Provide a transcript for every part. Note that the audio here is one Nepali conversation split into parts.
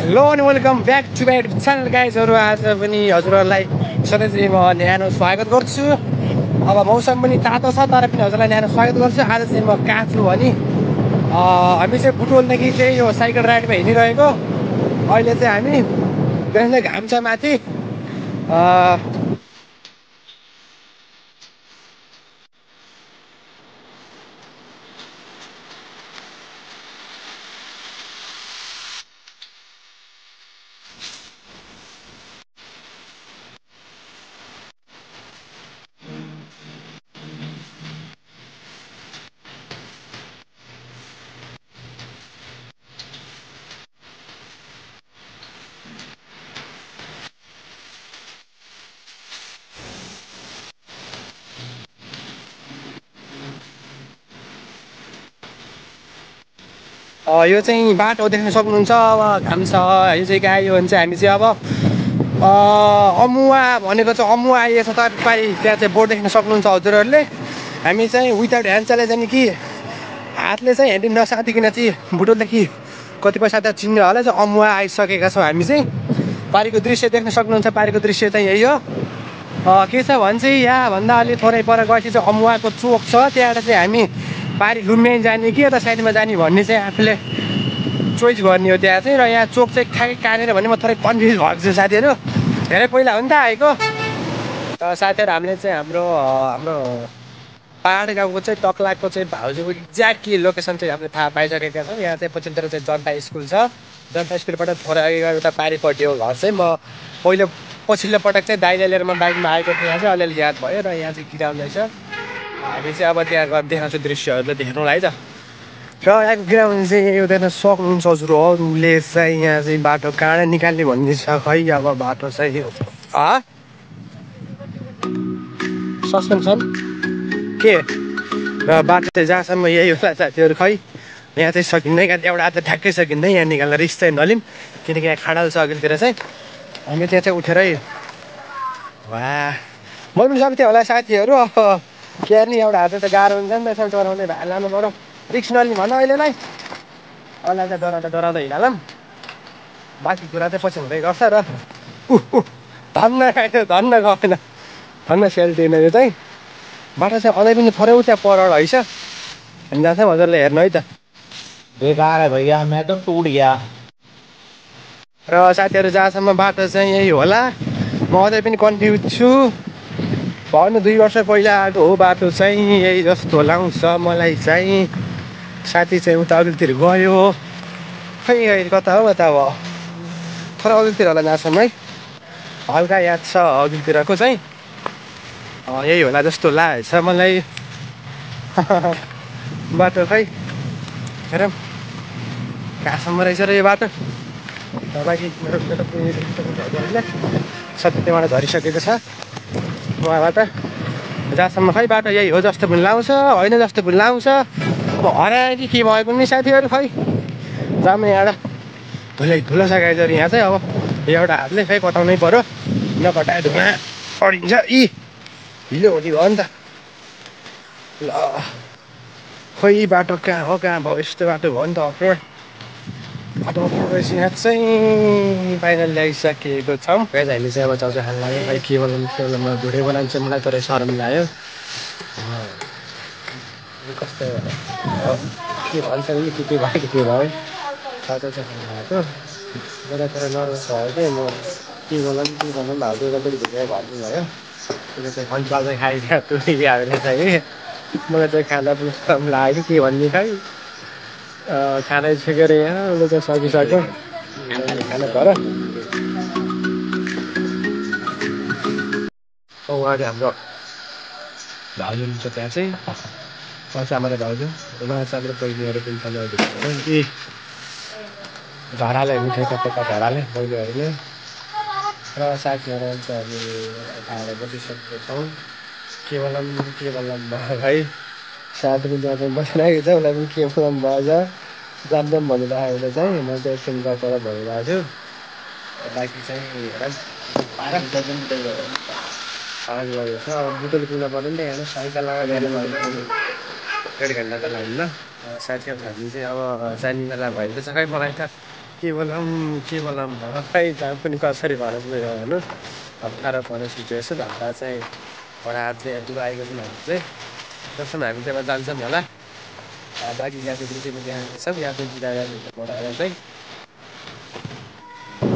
हेलो अनि welcome back to my YouTube channel गाइजहरू। आज पनि हजुरहरूलाई सधैँ म न्यानो स्वागत गर्छु। अब मौसम पनि तातो छ तर पनि हजुरलाई न्यानो स्वागत गर्छु। आज चाहिँ म कहाँ छु भने हामी चाहिँ बुटवलदेखि चाहिँ यो साइकल राइडमा हिँडिरहेको। अहिले चाहिँ हामी गएँ घाम छ माथि। यो चाहिँ बाटो देख्न सक्नुहुन्छ। अब घाम छ, यो चाहिँ के आयो भने चाहिँ हामी चाहिँ अब अमुवा भनेको चाहिँ अमुवा आइएछ। तपाईँ त्यहाँ चाहिँ बोर्ड देख्न सक्नुहुन्छ हजुरहरूले। हामी चाहिँ विदाउट ह्यान्ड चलाइ जाने कि हातले चाहिँ ह्यान्डिल नसादिकन चाहिँ बुटोलदेखि कतिपय साथीहरू चिन्ने होला चाहिँ अमुवा आइसकेका छौँ। हामी चाहिँ पारिको दृश्य देख्न सक्नुहुन्छ। पारिको दृश्य चाहिँ यही हो। के छ भने चाहिँ यहाँभन्दा अलि थोरै पर गएपछि चाहिँ अमुवाको चोक छ। त्यहाँबाट चाहिँ हामी पारि लुम्बिनी जाने कि यता साइडमा जाने भन्ने चाहिँ आफूले चोइस गर्ने हो त्यहाँ चाहिँ। र यहाँ चोक चाहिँ ठ्याक्कै कहाँनिर भने म थोरै कन्फ्युज भएको छु साथीहरू। धेरै पहिला हो नि त आएको। साथीहरू हामीले चाहिँ हाम्रो पहाड गाउँको चाहिँ टक्लाको चाहिँ भाउजूको एक्ज्याक्ट लोकेसन चाहिँ हामीले थाहा पाइसकेका छौँ। यहाँ चाहिँ पछिल्लोतिर चाहिँ जनता स्कुल छ। जनता स्कुलबाट थोरै अघि गएर उता पारिपट्टि हो घर चाहिँ। म पछिल्लो पटक चाहिँ दाइले लिएर म बाइकमा आएको थिएँ। यहाँ चाहिँ अलिअलि याद भयो। र यहाँ चाहिँ ग्राउन्ड रहेछ। हामी चाहिँ अब त्यहाँ गएर देखाउँछु दृश्यहरू देख्नुलाई त। र यहाँको ग्राउन्ड चाहिँ यो देख्न सक्नुहुन्छ हजुरहरूले चाहिँ। यहाँ चाहिँ बाटो कहाँ निकाल्ने भन्ने छ। खै अब बाटो चाहिँ सस्पेन्सन के र बाटो चाहिँ जहाँसम्म यही होला साथीहरू। खै यहाँ चाहिँ सकिँदैन क्या, एउटा हात ठ्याक्कै सकिँदैन यहाँ निकाल्न। रिस्क चाहिँ नलिउँ किनकि यहाँ खाडल छ अघिल्तिर चाहिँ। हामी त्यहाँ चाहिँ उठेरै म पनि सक्थेँ होला साथीहरू। के नि एउटा हात त गाह्रो हुन्छ नि त, यसो डराउँदै भाइ लानु पऱ्यो। रिक्स नलिउँ भन अहिले नै। अहिले चाहिँ डराउँदै हिँडालौँ। बाँकी कुरा चाहिँ पछि हुँदै गर्छ। र धन्न खायो, धन्न गएन, धन्न सेल्टिएन। यो चाहिँ बाटो चाहिँ अझै पनि थोरै त्यहाँ पर रहेछ। हामी जान्छौँ हजुरले हेर्नु है त। बेकार है भैया, मैं तो टूट गया। र साथीहरू जहाँसम्म बाटो चाहिँ यही होला। म अझै पनि कन्फ्युज छु। भन 2 वर्ष पहिला आएको हो बाटो चाहिँ यही जस्तो लाउँछ मलाई चाहिँ। साथी चाहिँ उता अघिल्तिर गयो। खै कता हो कता हो, थोरै अघिल्तिर होला जहाँसम्म है। हल्का याद छ अघिल्तिरको चाहिँ। यही होला जस्तो लागेको छ मलाई। बाटो खै हेरौँ कहाँसम्म रहेछ र यो बाटो। तपाईँले सत्यबाट झरिसकेको छ उहाँबाट। जहाँसम्म खै बाटो यही हो जस्तो पनि लाउँछ, होइन जस्तो पनि लाउँछ। अब हरायो कि के भएको नि साथीहरू। खै जाम यहाँबाट धुलो छ गाइजहरू यहाँ चाहिँ। अब एउटा हातले खै कटाउनै पऱ्यो, नकटाए धुवा अडिन्छ। हिलो हुने भयो नि त। ल खोइ बाटो कहाँ हो कहाँ भयो, यस्तो बाटो भयो नि त। अप्रोड बाटो रहेछ यहाँ चाहिँ। फाइनल ल्याइसकेको छौँ। गाइज हामी चाहिँ अब चाउचाउ खानु लाग्यो। खै के बनाउनु भिडियो बनाउनु चाहिँ मलाई थोरै शरम लाग्यो। कस्तो के भन्छ नि के भयो के भयो है। चाउचाउ चाहिँ खानु लागेको। मलाई तर नर्भस भयो कि म के बनाउनु भाउजूले पनि भिडियो भनिदिनु भयो। त्यसले चाहिँ फन्चुवाल चाहिँ खाइदियो तुरिदियो हामीले चाहिँ। मलाई चाहिँ खाँदा पनि शरम लाग्यो कि के भन्ने खै। खाँदैछु के अरे यहाँ उसले चाहिँ सकिसक्यो खानु पऱ्यो। उहाँ चाहिँ हाम्रो भाउजू हुन्छ त्यहाँ चाहिँ। सामान्य भाउजू उहाँ चाहिँ पहिलेहरू पनि छ कि झराले मिठाई कपडा झराले पहिलेहरूले। र साथीहरू चाहिँ हामी खाएर बसिसकेको छौँ। के बोलाउँ भयो है। साथी पनि त्यहाँ चाहिँ बसिरहेको छ, उसलाई पनि के बोलाउनु भएछ। जाम भनिरहेको चाहिँ म चाहिँ एकछिन गएर भइरहेको छु। बाँकी चाहिँ अब बुटोल पुग्न पऱ्यो नि त। यहाँ साइकल लगाएर 1.5 घन्टा त लाग्दैन। साथीहरू हामी चाहिँ अब जाने बेला भइरहेछ खै मलाई त के बोलाम खै जहाँ पनि कसरी भएर गयो हेर्नु अप्ठ्यारो पर्ने सिचुएसन हामीलाई चाहिँ पढाएर चाहिँ यति आएको छौँ हामी चाहिँ जसमा हामी त्यहाँ जान्छौँ होला बाँकी यहाँ चाहिँ सब यहाँ चाहिँ पढाएर चाहिँ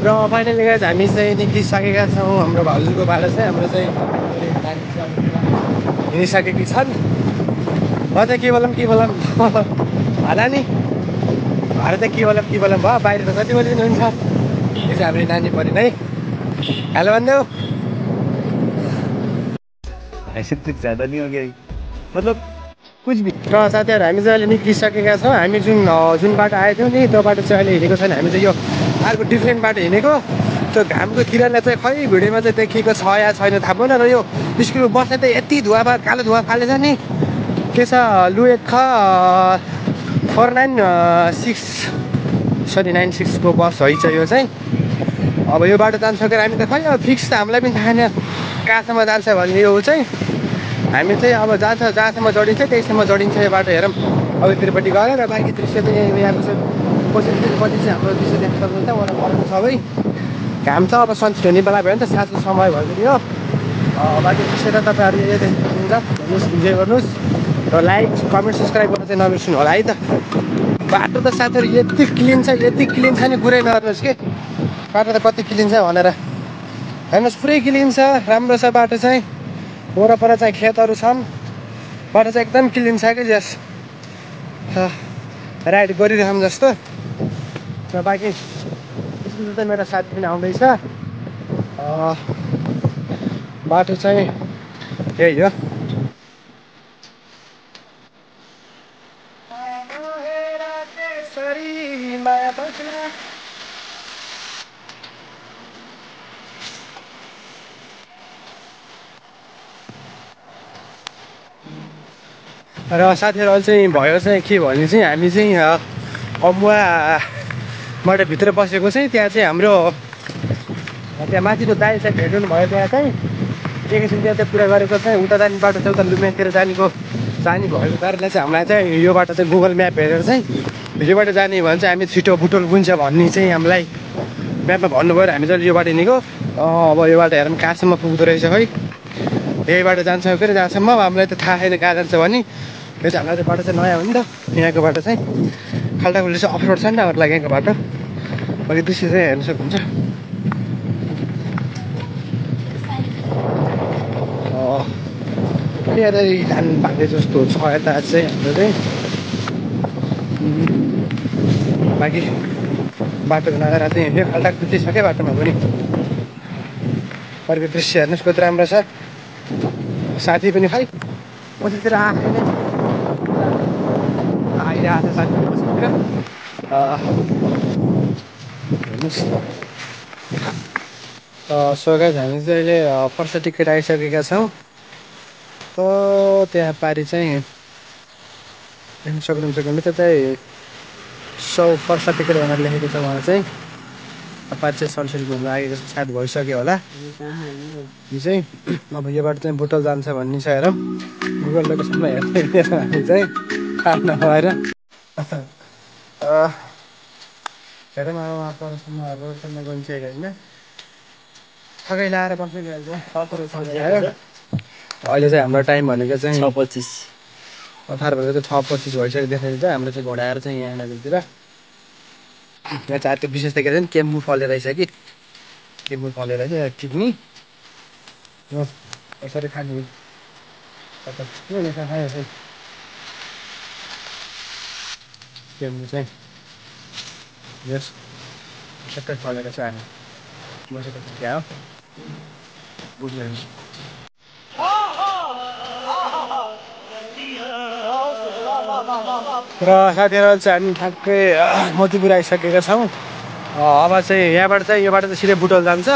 र फाइनली गाइज हामी चाहिँ निक्लिसकेका छौँ हाम्रो भाउजूको बाटो चाहिँ हाम्रो चाहिँ हिँडिसकेकी छन् म चाहिँ के बोलाम होला नि भरे त के बोलाम भयो बाहिर त कति बजी हुन्छ यो चाहिँ हामीले नानी पऱ्यो है हेलो भनिदेऊ ज्यादा नहीं हो गया मतलब कुछ भी र साथीहरू हामी चाहिँ अहिले निक्लिसकेका छौँ हामी जुन बाटो आएको थियौँ नि त्यो बाटो चाहिँ अहिले हिँडेको छैन हामी चाहिँ यो अर्को डिफ्रेन्ट बाटो हिँडेको त्यो घामको किरणले चाहिँ खै भिडियोमा चाहिँ देखिएको छ या छैन थाहा भएन र यो स्कुलको बसले त यति कालो धुवा फालेछ नि के छ लुएट ख 496 को बस है चाहिँ यो चाहिँ अब यो बाटो जान्छ कि हामी त खै अब फिक्स त हामीलाई पनि थाहा छैन कहाँसम्म जान्छ भन्ने यो चाहिँ हामी चाहिँ अब जान्छ जहाँसम्म चढिन्छ त्यहीसम्म चढिन्छ यो बाटो हेरौँ अब यतिपट्टि गएर र बाँकी दृश्य पनि यहाँको चाहिँ पछि चाहिँ हाम्रो दृश्य देख्न सक्नुहुन्छ वरपर सबै घाम छ अब सनसेट हुने बेला भयो नि त साँझको समय भइदियो बाँकी दृश्य त तपाईँहरू यही देख्नुहुन्छ हेर्नुहोस् इन्जोय गर्नुहोस् र लाइक कमेन्ट सब्सक्राइब गर्न चाहिँ नबिर्सिनु होला है त बाटो त साथीहरू यति क्लिन छ नि कुरै नगर्नुहोस् कि बाटो त कति क्लिन छ भनेर हेर्नुहोस् पुरै क्लिन छ राम्रो छ बाटो चाहिँ वरपर चाहिँ खेतहरू छन् बाटो चाहिँ एकदम क्लिन छ कि जस राइड गरिरहँ जस्तो र बाँकी स्कुल चाहिँ मेरो साथी पनि आउँदैछ बाटो चाहिँ यही हो र साथीहरू चाहिँ भयो चाहिँ के भने चाहिँ हामी चाहिँ अमुवाबाट भित्र बसेको चाहिँ त्यहाँ चाहिँ हाम्रो त्यहाँ माथिको दाइ चाहिँ भेट्नु भयो त्यहाँ चाहिँ एकैछिन त्यहाँ चाहिँ पुरा गरेको चाहिँ उता जाने बाटो चाहिँ उता लुम्यातिर जाने भएको कारणले चाहिँ हामीलाई चाहिँ यो बाटो चाहिँ गुगल म्याप हेरेर चाहिँ यो बाटो जाने भने चाहिँ हामी छिटो बुटोल बुन्छ भन्ने चाहिँ हामीलाई म्यापमा भन्नुभयो र हामी चाहिँ यो बाटो हिँडेको अब यो बाटो हेरौँ कहाँसम्म पुग्दो रहेछ है यही बाटो जान्छ फेरि जहाँसम्म हामीलाई त थाहा छैन कहाँ जान्छ भने यो चाहिँ हामीलाई बाटो चाहिँ नयाँ हो नि त यहाँको बाटो चाहिँ खाल्टाखुल्टी चाहिँ अफरोड छ नि त हामीलाई यहाँको बाटो अलिक दृश्य चाहिँ हेर्नु सक्नुहुन्छ यहाँनिर धान पाक्ने जस्तो छ यता चाहिँ हाम्रो चाहिँ बाँकी बाटोको नजारा चाहिँ यो खाल्टाखुल्टी छ क्या बाटोमा पनि अर्को दृश्य हेर्नुहोस् कति राम्रो छ साथी पनि खै पछितिर आइरहेको छ साथी पछितिर हेर्नुहोस् सो गाइस हामी चाहिँ अहिले फर्स्ट टिकट आइसकेका छौँ त्यहाँ पारि चाहिँ देख्न सक्नुहुन्छ त्यो चाहिँ 100 फर्स्ट टिकट भनेर लेखेको छ उहाँ चाहिँ पारि चाहिँ सनसेट घुम्न आएको सायद भइसक्यो होला यो चाहिँ अब योबाट चाहिँ बुटोल जान्छ भन्ने छ हेरौँ गुगल लोकेसनमा हेर्दै हामी चाहिँ थाहा नभएर हेरौँ अब परसम्म गइन्छ होइन थकै लाएर बस्नु अहिले चाहिँ हाम्रो टाइम भनेको चाहिँ 6:25 18 भनेको चाहिँ 6:25 भइसक्यो देखाइन्छ हाम्रो चाहिँ घोडा आएर चाहिँ यहाँ नजिकतिर यहाँ चाहिँ त्यो विशेष त के छ नि केम्बु फलेर रहेछ कि केम्बु फलेर चाहिँ टिप्नी यसरी खाने केम्बु चाहिँ यस सबै फलेर चाहिँ हामी बसेको क्या हो बुझ्नु र साथीहरू चाहिँ हामी ठ्याक्कै मोतीपुर आइसकेका छौँ अब चाहिँ यहाँबाट चाहिँ योबाट चाहिँ सिधै बुटोल जान्छ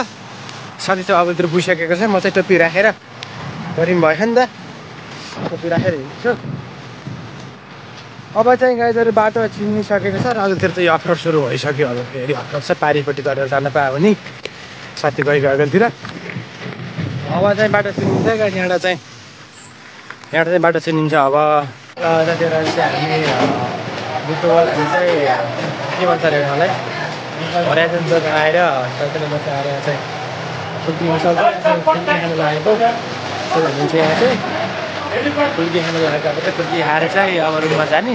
साथी चाहिँ अब त्यो बुझिसकेको छ म चाहिँ टोपी राखेर गरिम भयो नि त टोपी राखेर हिँड्छु अब चाहिँ गाइजहरू बाटो चिनिसकेको छ र अघितिर चाहिँ अफरोड सुरु भइसक्यो अब फेरि अफरोड छ पारिपट्टि गरेर जान पायो भने साथी गएको अगाडितिर अब चाहिँ बाटो चिनिन्छ यहाँबाट चाहिँ बाटो चिनिन्छ अब साथीहरू चाहिँ हामी बुटोल हामी चाहिँ के भन्छ अरे उनीहरूलाई हराइजन चोक आएर सबैजना मात्रै आएर चाहिँ फुल्की खान लागेको त्यही भनिन्छ यहाँ चाहिँ फुल्की खान लागेको अब फुल्की खाएर चाहिँ अब रुममा जाने